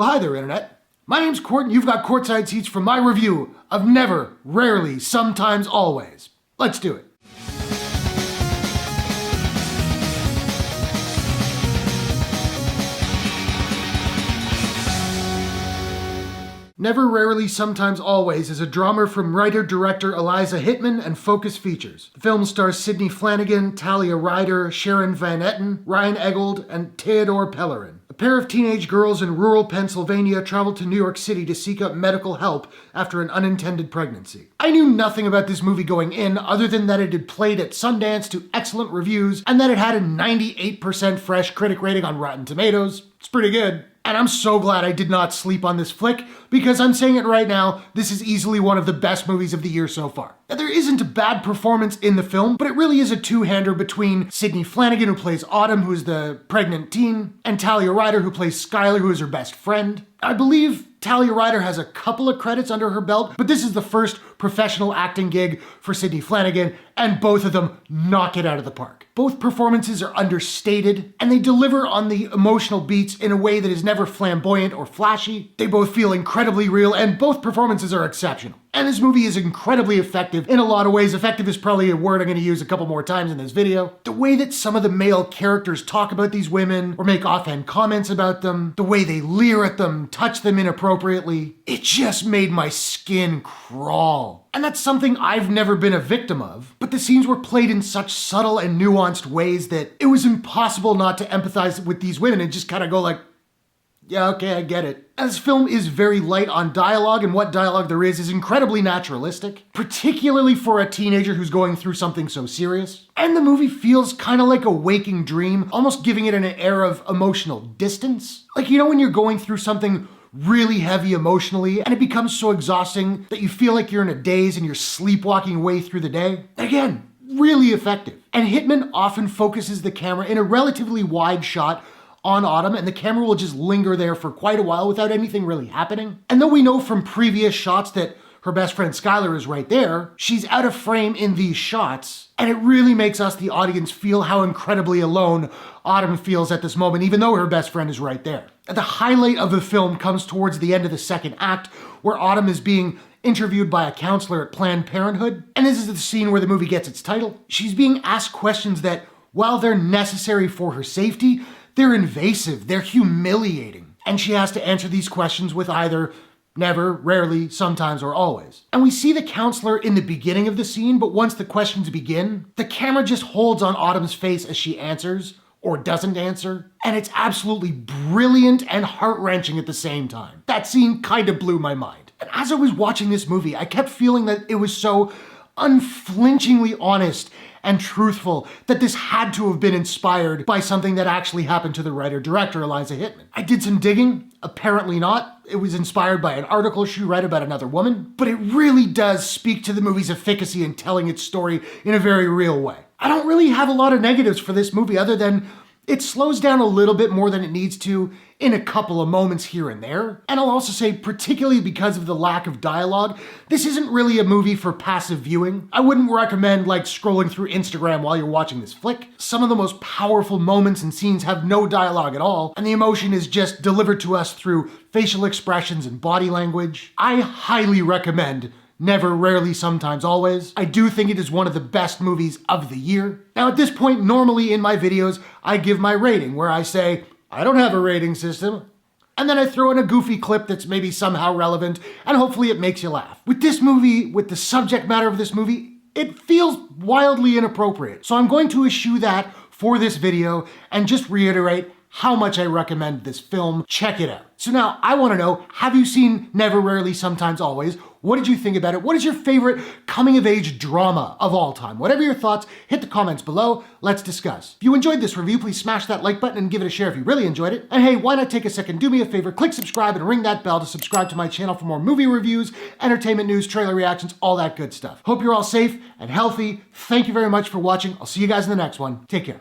Well, hi there, Internet. My name's Court, and you've got courtside seats for my review of Never, Rarely, Sometimes, Always. Let's do it. Never, Rarely, Sometimes, Always is a drama from writer-director Eliza Hittman and Focus Features. The film stars Sidney Flanigan, Talia Ryder, Sharon Van Etten, Ryan Eggold, and Theodore Pellerin. A pair of teenage girls in rural Pennsylvania travel to New York City to seek out medical help after an unintended pregnancy. I knew nothing about this movie going in other than that it had played at Sundance to excellent reviews and that it had a 98% fresh critic rating on Rotten Tomatoes. It's pretty good. And I'm so glad I did not sleep on this flick, because I'm saying it right now, this is easily one of the best movies of the year so far. Now, there isn't a bad performance in the film, but it really is a two-hander between Sidney Flanigan, who plays Autumn, who is the pregnant teen, and Talia Ryder, who plays Skylar, who is her best friend. I believe Talia Ryder has a couple of credits under her belt, but this is the first professional acting gig for Sidney Flanigan, and both of them knock it out of the park. Both performances are understated, and they deliver on the emotional beats in a way that is never flamboyant or flashy. They both feel incredibly real, and both performances are exceptional. And this movie is incredibly effective in a lot of ways. Effective is probably a word I'm going to use a couple more times in this video. The way that some of the male characters talk about these women or make offhand comments about them, the way they leer at them, touch them inappropriately, it just made my skin crawl. And that's something I've never been a victim of, but the scenes were played in such subtle and nuanced ways that it was impossible not to empathize with these women and just kind of go like, yeah, okay, I get it. This film is very light on dialogue, and what dialogue there is incredibly naturalistic, particularly for a teenager who's going through something so serious. And the movie feels kind of like a waking dream, almost giving it an air of emotional distance. Like, you know when you're going through something really heavy emotionally, and it becomes so exhausting that you feel like you're in a daze and you're sleepwalking away through the day? Again, really effective. And Hittman often focuses the camera in a relatively wide shot on Autumn, and the camera will just linger there for quite a while without anything really happening. And though we know from previous shots that her best friend Skylar is right there, she's out of frame in these shots, and it really makes us, the audience, feel how incredibly alone Autumn feels at this moment, even though her best friend is right there. And the highlight of the film comes towards the end of the second act, where Autumn is being interviewed by a counselor at Planned Parenthood, and this is the scene where the movie gets its title. She's being asked questions that, while they're necessary for her safety, they're invasive, they're humiliating. And she has to answer these questions with either never, rarely, sometimes, or always. And we see the counselor in the beginning of the scene, but once the questions begin, the camera just holds on Autumn's face as she answers, or doesn't answer. And it's absolutely brilliant and heart-wrenching at the same time. That scene kind of blew my mind. And as I was watching this movie, I kept feeling that it was so unflinchingly honest and truthful that this had to have been inspired by something that actually happened to the writer-director Eliza Hittman. I did some digging, apparently not. It was inspired by an article she read about another woman, but it really does speak to the movie's efficacy in telling its story in a very real way. I don't really have a lot of negatives for this movie other than it slows down a little bit more than it needs to in a couple of moments here and there. And I'll also say, particularly because of the lack of dialogue, this isn't really a movie for passive viewing. I wouldn't recommend like scrolling through Instagram while you're watching this flick. Some of the most powerful moments and scenes have no dialogue at all, and the emotion is just delivered to us through facial expressions and body language. I highly recommend Never, Rarely, Sometimes, Always. I do think it is one of the best movies of the year. Now, at this point, normally in my videos, I give my rating, where I say, I don't have a rating system, and then I throw in a goofy clip that's maybe somehow relevant, and hopefully it makes you laugh. With this movie, with the subject matter of this movie, it feels wildly inappropriate. So I'm going to eschew that for this video and just reiterate how much I recommend this film. Check it out. So now I want to know, have you seen Never, Rarely, Sometimes, Always? What did you think about it? What is your favorite coming-of-age drama of all time? Whatever your thoughts, hit the comments below. Let's discuss. If you enjoyed this review, please smash that like button and give it a share if you really enjoyed it. And hey, why not take a second, do me a favor, click subscribe and ring that bell to subscribe to my channel for more movie reviews, entertainment news, trailer reactions, all that good stuff. Hope you're all safe and healthy. Thank you very much for watching. I'll see you guys in the next one. Take care.